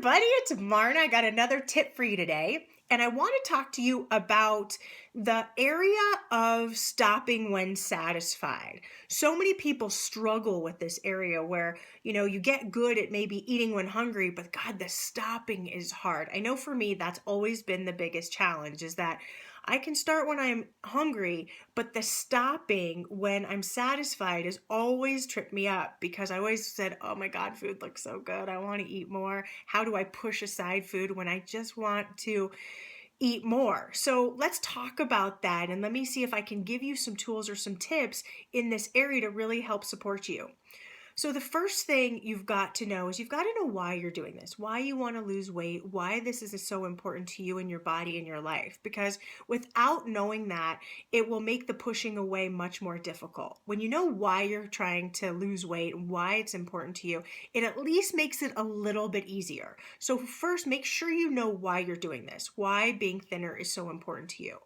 everybody, it's Marna. I got another tip for you today, and I want to talk to you about the area of stopping when satisfied. So many people struggle with this area where, you get good at maybe eating when hungry, but God, the stopping is hard. I know for me, that's always been the biggest challenge is that I can start when I'm hungry, but the stopping when I'm satisfied has always tripped me up because I always said, oh my God, food looks so good. I want to eat more. How do I push aside food when I just want to eat more? So let's talk about that. And let me see if I can give you some tools or some tips in this area to really help support you. So the first thing you've got to know is you've got to know why you're doing this, why you want to lose weight, why this is so important to you and your body and your life. Because without knowing that, it will make the pushing away much more difficult. When you know why you're trying to lose weight and why it's important to you, it at least makes it a little bit easier. So first, make sure you know why you're doing this, why being thinner is so important to you.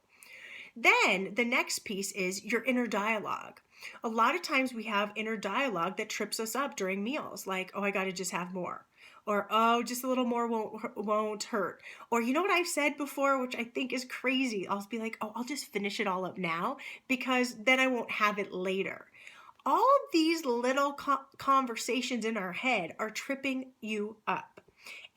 Then the next piece is your inner dialogue. A lot of times we have inner dialogue that trips us up during meals, like, oh, I got to just have more. Or, oh, just a little more won't hurt. Or, you know what I've said before, which I think is crazy? I'll be like, oh, I'll just finish it all up now because then I won't have it later. All of these little conversations in our head are tripping you up,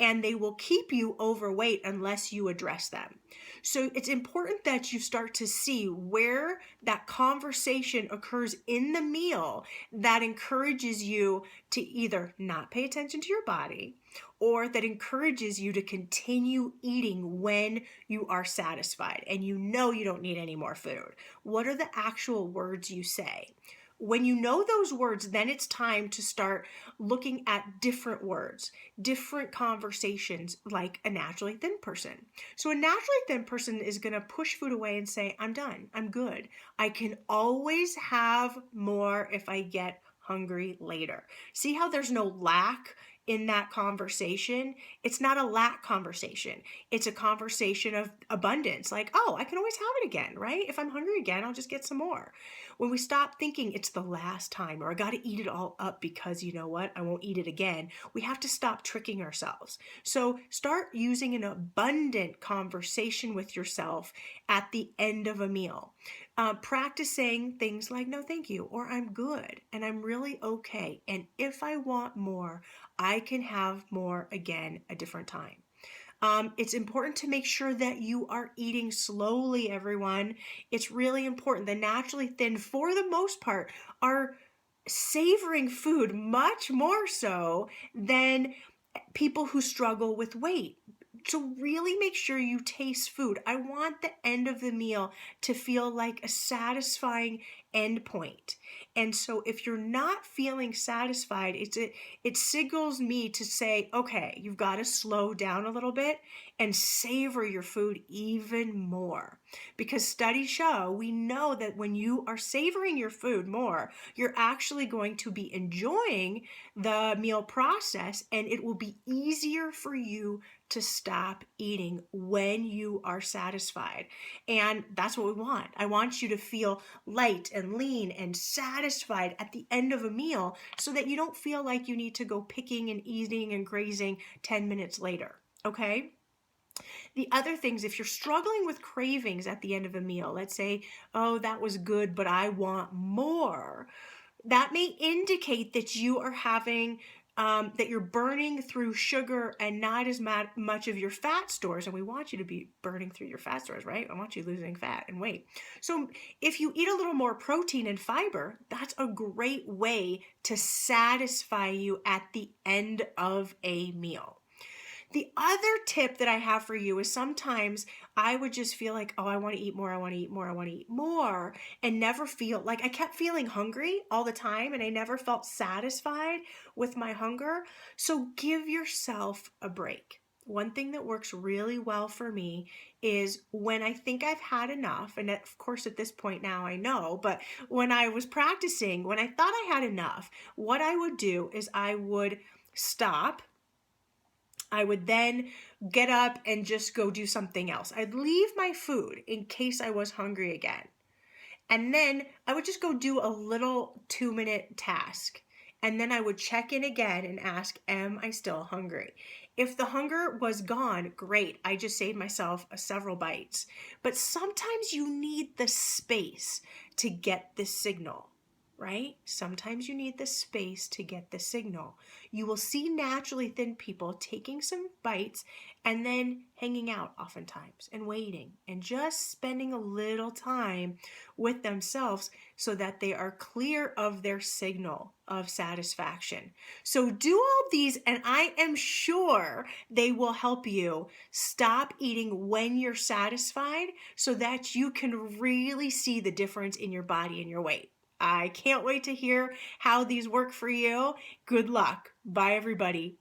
and they will keep you overweight unless you address them. So it's important that you start to see where that conversation occurs in the meal that encourages you to either not pay attention to your body or that encourages you to continue eating when you are satisfied and you know you don't need any more food. What are the actual words you say? When you know those words, then it's time to start looking at different words, different conversations, like a naturally thin person. So a naturally thin person is going to push food away and say, I'm done, I'm good. I can always have more if I get hungry later. See how there's no lack in that conversation? It's not a lack conversation. It's a conversation of abundance. Like, oh, I can always have it again, right? If I'm hungry again, I'll just get some more. When we stop thinking it's the last time or I got to eat it all up because you know what, I won't eat it again, we have to stop tricking ourselves. So start using an abundant conversation with yourself at the end of a meal. Practice saying things like, no, thank you, or I'm good, and I'm really okay. And if I want more, I can have more again a different time. It's important to make sure that you are eating slowly, everyone. It's really important. The naturally thin, for the most part, are savoring food much more so than people who struggle with weight. So really make sure you taste food. I want the end of the meal to feel like a satisfying end point. And so if you're not feeling satisfied, it signals me to say, okay, you've got to slow down a little bit and savor your food even more. Because studies show, we know that when you are savoring your food more, you're actually going to be enjoying the meal process, and it will be easier for you to stop eating when you are satisfied. And that's what we want. I want you to feel light and lean and satisfied at the end of a meal so that you don't feel like you need to go picking and eating and grazing 10 minutes later, okay? The other things, if you're struggling with cravings at the end of a meal, let's say, oh, that was good, but I want more, that may indicate that you are having that you're burning through sugar and not as much of your fat stores. And we want you to be burning through your fat stores, right? I want you losing fat and weight. So if you eat a little more protein and fiber, that's a great way to satisfy you at the end of a meal. The other tip that I have for you is sometimes I would just feel like, oh, I want to eat more, I want to eat more, I want to eat more, and never feel like I kept feeling hungry all the time and I never felt satisfied with my hunger. So give yourself a break. One thing that works really well for me is when I think I've had enough, and of course at this point now I know, but when I was practicing, when I thought I had enough, what I would do is I would stop. I would then get up and just go do something else. I'd leave my food in case I was hungry again. And then I would just go do a little 2-minute task. And then I would check in again and ask, am I still hungry? If the hunger was gone, great. I just saved myself several bites. But sometimes you need the space to get the signal, right? Sometimes you need the space to get the signal. You will see naturally thin people taking some bites and then hanging out oftentimes and waiting and just spending a little time with themselves so that they are clear of their signal of satisfaction. So do all these, and I am sure they will help you stop eating when you're satisfied so that you can really see the difference in your body and your weight. I can't wait to hear how these work for you. Good luck. Bye, everybody.